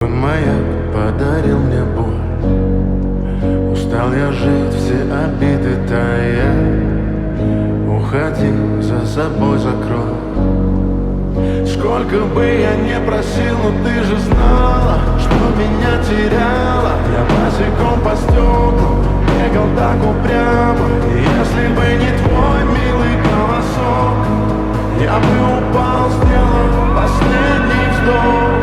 Маяк подарил мне боль. Устал я жить, все обиды тая. Уходи, за собой закрой. Сколько бы я не просил, но ты же знала, что меня теряла. Я босиком по стеклам бегал так упрямо. И если бы не твой милый голосок, я бы упал, сделав последний вздох.